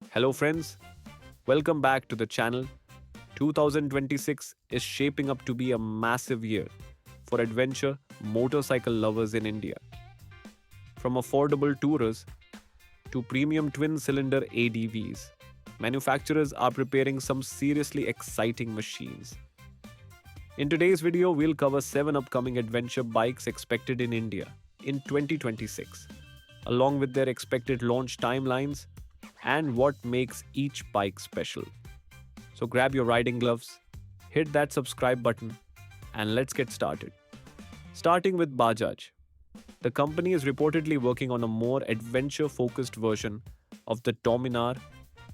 Hello, friends. Welcome back to the channel. 2026 is shaping up to be a massive year for adventure motorcycle lovers in India. From affordable tourers to premium twin cylinder ADVs, manufacturers are preparing some seriously exciting machines. In today's video, we'll cover 7 upcoming adventure bikes expected in India in 2026, along with their expected launch timelines and what makes each bike special. So grab your riding gloves, hit that subscribe button, and let's get started. Starting with Bajaj. The company is reportedly working on a more adventure focused version of the Dominar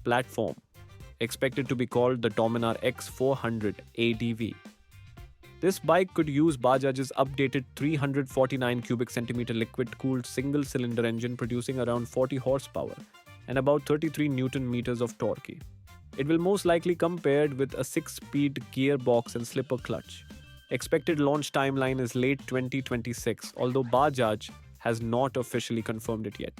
platform, expected to be called the Dominar X400 ADV. This bike could use Bajaj's updated 349 cubic centimeter liquid cooled single cylinder engine producing around 40 horsepower and about 33 newton meters of torque. It will most likely come paired with a 6-speed gearbox and slipper clutch. Expected launch timeline is late 2026, although Bajaj has not officially confirmed it yet.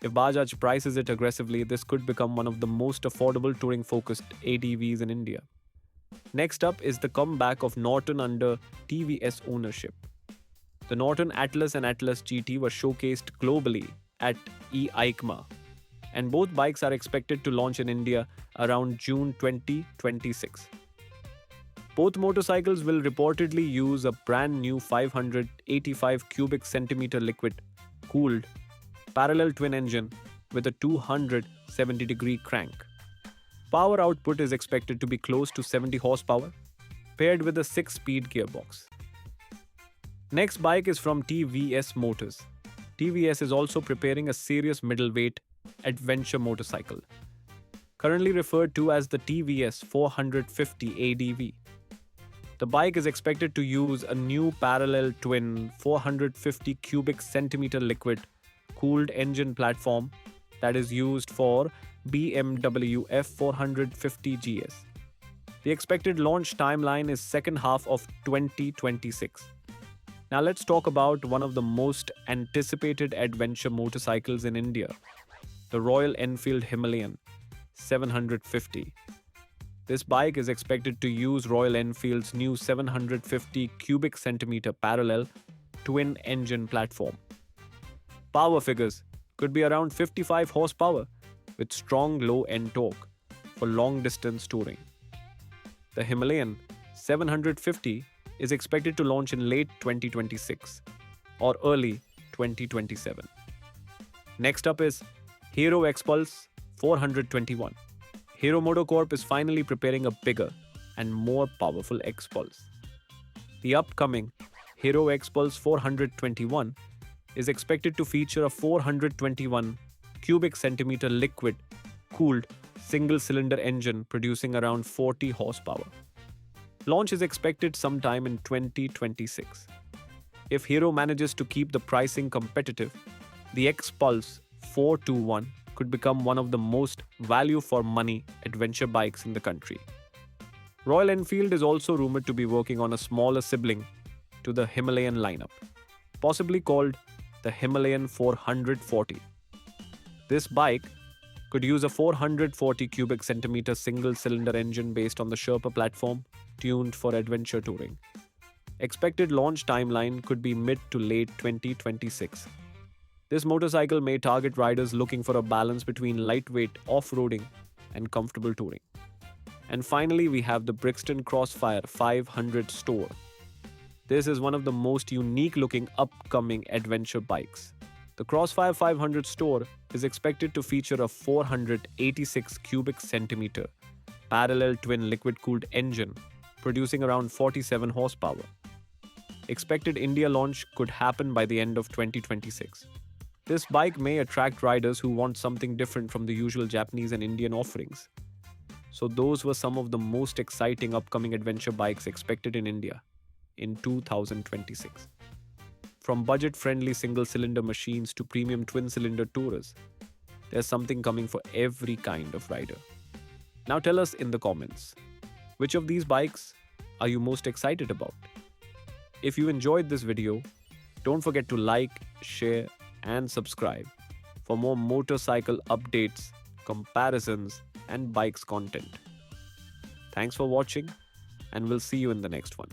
If Bajaj prices it aggressively, this could become one of the most affordable touring focused ADVs in India. Next up is the comeback of Norton under TVS ownership. The Norton Atlas and Atlas GT were showcased globally at EICMA, and both bikes are expected to launch in India around June 2026. Both motorcycles will reportedly use a brand new 585 cubic centimeter liquid cooled parallel twin engine with a 270-degree crank. Power output is expected to be close to 70 horsepower, paired with a 6-speed gearbox. Next bike is from TVS Motors. TVS is also preparing a serious middleweight adventure motorcycle, currently referred to as the TVS 450 ADV. The bike is expected to use a new parallel twin 450 cubic centimeter liquid cooled engine platform that is used for BMW F450 GS. The expected launch timeline is second half of 2026. Now let's talk about one of the most anticipated adventure motorcycles in India, the Royal Enfield Himalayan 750. This bike is expected to use Royal Enfield's new 750 cubic centimeter parallel twin engine platform. Power figures could be around 55 horsepower with strong low end torque for long distance touring. The Himalayan 750 is expected to launch in late 2026 or early 2027. Next up is Hero Xpulse 421. Hero MotoCorp is finally preparing a bigger and more powerful Xpulse. The upcoming Hero Xpulse 421 is expected to feature a 421 cubic centimeter liquid cooled single cylinder engine producing around 40 horsepower. Launch is expected sometime in 2026. If Hero manages to keep the pricing competitive, the Xpulse 421 could become one of the most value for money adventure bikes in the country. Royal Enfield is also rumored to be working on a smaller sibling to the Himalayan lineup, possibly called the Himalayan 440. This bike could use a 440 cubic centimeter single cylinder engine based on the Sherpa platform, tuned for adventure touring. Expected launch timeline could be mid to late 2026. This motorcycle may target riders looking for a balance between lightweight off-roading and comfortable touring. And finally, we have the Brixton Crossfire 500 Store. This is one of the most unique looking upcoming adventure bikes. The Crossfire 500 Store is expected to feature a 486 cubic centimeter parallel twin liquid cooled engine producing around 47 horsepower. Expected India launch could happen by the end of 2026. This bike may attract riders who want something different from the usual Japanese and Indian offerings. So those were some of the most exciting upcoming adventure bikes expected in India in 2026. From budget-friendly single-cylinder machines to premium twin-cylinder tourers, there's something coming for every kind of rider. Now tell us in the comments, which of these bikes are you most excited about? If you enjoyed this video, don't forget to like, share, and subscribe for more motorcycle updates comparisons, and bikes content. Thanks for watching, and we'll see you in the next one.